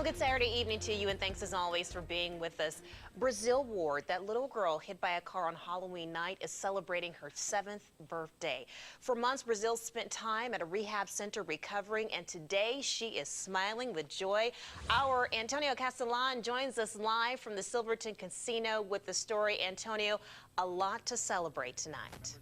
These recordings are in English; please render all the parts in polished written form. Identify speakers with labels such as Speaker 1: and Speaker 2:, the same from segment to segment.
Speaker 1: Well, good Saturday evening to you, and thanks as always for being with us. Brazil Ward, that little girl hit by a car on Halloween night, is celebrating her 7th birthday. For months, Brazil spent time at a rehab center recovering, and today she is smiling with joy. Our Antonio Castellan joins us live from the Silverton Casino with the story. Antonio, a lot to celebrate tonight.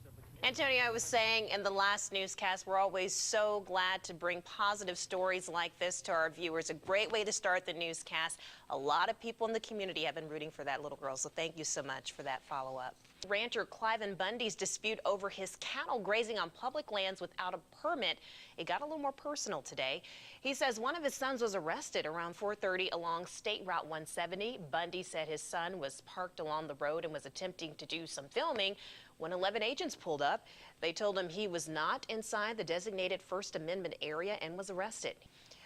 Speaker 1: Antonio, I was saying in the last newscast, we're always so glad to bring positive stories like this to our viewers. A great way to start the newscast. A lot of people in the community have been rooting for that little girl, so thank you so much for that follow-up. Rancher Cliven Bundy's dispute over his cattle grazing on public lands without a permit, it got a little more personal today. He says one of his sons was arrested around 4:30 along State Route 170. Bundy said his son was parked along the road and was attempting to do some filming when 11 agents pulled up. They told him he was not inside the designated First Amendment area and was arrested.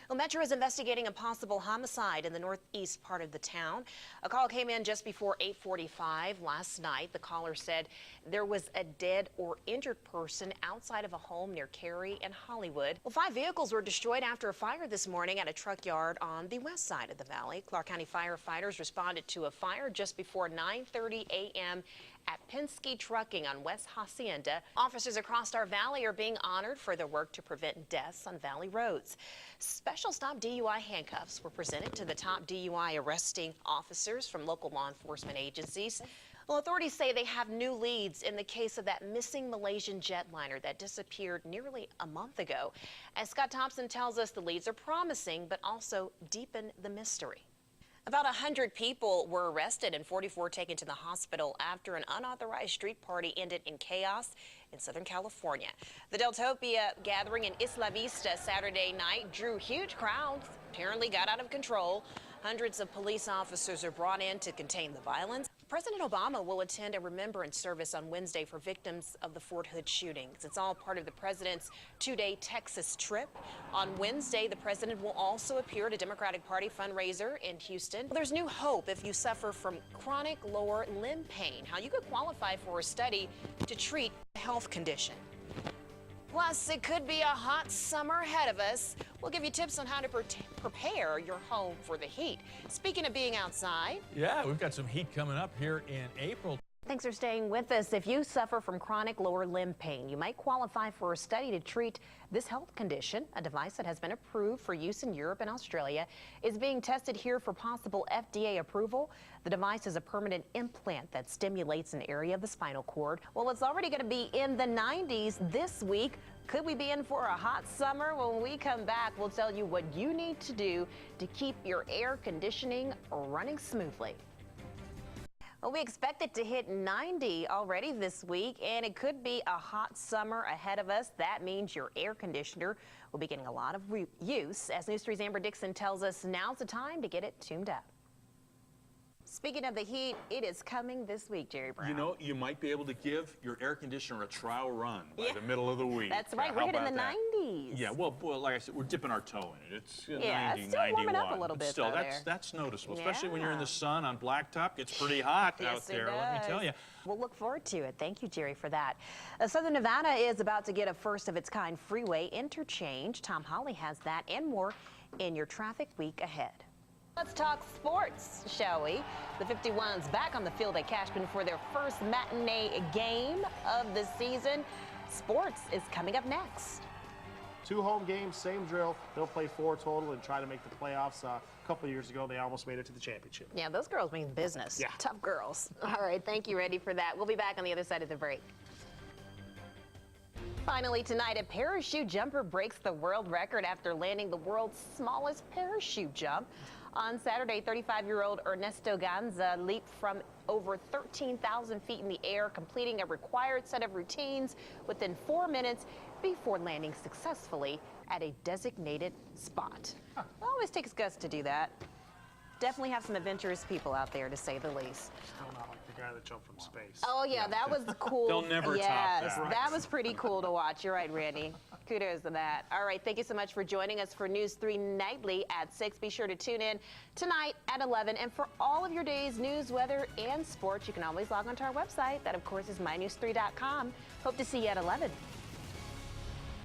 Speaker 1: Well, Metro is investigating a possible homicide in the northeast part of the town. A call came in just before 8:45 last night. The caller said there was a dead or injured person outside of a home near Cary and Hollywood. Well, 5 vehicles were destroyed after a fire this morning at a truck yard on the west side of the valley. Clark County firefighters responded to a fire just before 9:30 a.m. at Penske Trucking on West Hacienda. Officers across our valley are being honored for their work to prevent deaths on valley roads. Special stop DUI handcuffs were presented to the top DUI arresting officers from local law enforcement agencies. Well, authorities say they have new leads in the case of that missing Malaysian jetliner that disappeared nearly a month ago. As Scott Thompson tells us, the leads are promising, but also deepen the mystery. About 100 people were arrested and 44 taken to the hospital after an unauthorized street party ended in chaos in Southern California. The Deltopia gathering in Isla Vista Saturday night drew huge crowds, apparently got out of control. Hundreds of police officers are brought in to contain the violence. President Obama will attend a remembrance service on Wednesday for victims of the Fort Hood shootings. It's all part of the president's 2-day Texas trip. On Wednesday, the president will also appear at a Democratic Party fundraiser in Houston. There's new hope if you suffer from chronic lower limb pain, how you could qualify for a study to treat a health condition. Plus, it could be a hot summer ahead of us. We'll give you tips on how to prepare your home for the heat. Speaking of being outside.
Speaker 2: Yeah, we've got some heat coming up here in April.
Speaker 1: Thanks for staying with us. If you suffer from chronic lower limb pain, you might qualify for a study to treat this health condition. A device that has been approved for use in Europe and Australia is being tested here for possible FDA approval. The device is a permanent implant that stimulates an area of the spinal cord. Well, it's already going to be in the 90s this week. Could we be in for a hot summer? When we come back, we'll tell you what you need to do to keep your air conditioning running smoothly. Well, we expect it to hit 90 already this week, and it could be a hot summer ahead of us. That means your air conditioner will be getting a lot of use. As News 3's Amber Dixon tells us, now's the time to get it tuned up. Speaking of the heat, it is coming this week, Jerry Brown.
Speaker 3: You know, you might be able to give your air conditioner a trial run by the middle of the week.
Speaker 1: That's right. We're hitting the 90s.
Speaker 3: Yeah, well, like I said, we're dipping our toe in it. It's 90,
Speaker 1: it's still
Speaker 3: 91.
Speaker 1: warming up a little bit,
Speaker 3: Still,
Speaker 1: though,
Speaker 3: that's noticeable, especially when you're in the sun on blacktop. It's pretty hot out there, let me tell you.
Speaker 1: We'll look forward to it. Thank you, Jerry, for that. Southern Nevada is about to get a first-of-its-kind freeway interchange. Tom Holly has that and more in your traffic week ahead. Let's talk sports, shall we? The 51s back on the field at Cashman for their first matinee game of the season. Sports is coming up next.
Speaker 4: 2 home games, same drill. They'll play 4 total and try to make the playoffs. A couple years ago, they almost made it to the championship.
Speaker 1: Yeah, those girls mean business.
Speaker 4: Yeah.
Speaker 1: Tough girls. All right, thank you. Ready for that. We'll be back on the other side of the break. Finally tonight, a parachute jumper breaks the world record after landing the world's smallest parachute jump. On Saturday, 35-year-old Ernesto Ganza leaped from over 13,000 feet in the air, completing a required set of routines within 4 minutes before landing successfully at a designated spot. It always takes guts to do that. Definitely have some adventurous people out there, to say the least.
Speaker 4: Still not like the guy that jumped from space.
Speaker 1: Oh, yeah, that was cool.
Speaker 3: They'll never top that.
Speaker 1: That was pretty cool to watch. You're right, Randy. Kudos to that. All right, thank you so much for joining us for News 3 Nightly at 6. Be sure to tune in tonight at 11. And for all of your day's news, weather, and sports, you can always log onto our website. That, of course, is mynews3.com. Hope to see you at 11.